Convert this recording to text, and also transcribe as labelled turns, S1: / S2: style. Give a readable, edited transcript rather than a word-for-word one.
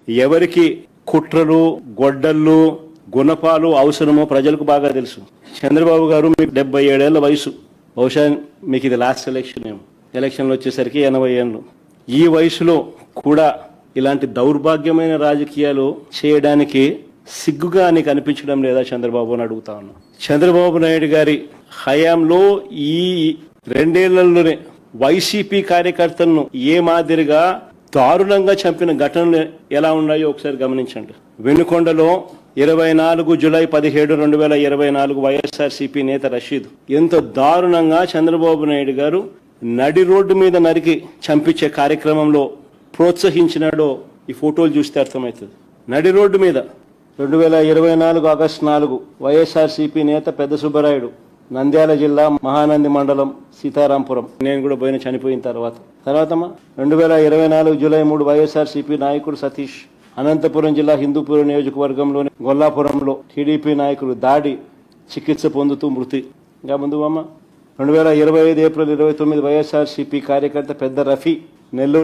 S1: ఎవరికి కుట్రలు గొడ్డళ్ళు గుణపాలు అవసరమో ప్రజలకు బాగా తెలుసు. చంద్రబాబు గారు మీకు 77 ఏళ్ల వయసు, బహుశా మీకు ఇది లాస్ట్ ఎలక్షన్ ఏమో, ఎలక్షన్లు వచ్చేసరికి 80 ఏళ్ళు. ఈ వయసులో కూడా ఇలాంటి దౌర్భాగ్యమైన రాజకీయాలు చేయడానికి సిగ్గుగా నీకు అనిపించడం లేదా చంద్రబాబు అని అడుగుతా ఉన్నా. చంద్రబాబు నాయుడు గారి హయాంలో ఈ 2 ఏళ్లలోనే వైసీపీ కార్యకర్తలను ఏ మాదిరిగా దారుణంగా చంపిన ఘటనలు ఎలా ఉన్నాయో ఒకసారి గమనించండి. వెనుకొండలో 24 జూలై 17, 2024 వైఎస్ఆర్సీపీ నేత రషీద్ ఎంత దారుణంగా చంద్రబాబు నాయుడు గారు నడి రోడ్డు మీద నరికి చంపించే కార్యక్రమంలో ప్రోత్సహించినాడో ఈ ఫోటోలు చూస్తే అర్థమవుతుంది. నడి రోడ్డు మీద 2024 ఆగస్టు 4 వైఎస్ఆర్సీపీ నేత పెద్ద సుబ్బరాయుడు, నంద్యాల జిల్లా మహానంది మండలం సీతారాంపురం. నేను కూడా పోయిన చనిపోయిన తర్వాత 2024 జూలై 3 వైఎస్ఆర్సీపీ నాయకుడు సతీష్ అనంతపురం జిల్లా హిందూపురం నియోజకవర్గంలోని గొల్లాపురంలో టీడీపీ నాయకుడు దాడి చికిత్స పొందుతూ మృతి. ఇంకా ముందు అమ్మ 2025 ఏప్రిల్ 29 వైఎస్ఆర్సీపీ కార్యకర్త పెద్ద రఫీ నెల్లూరు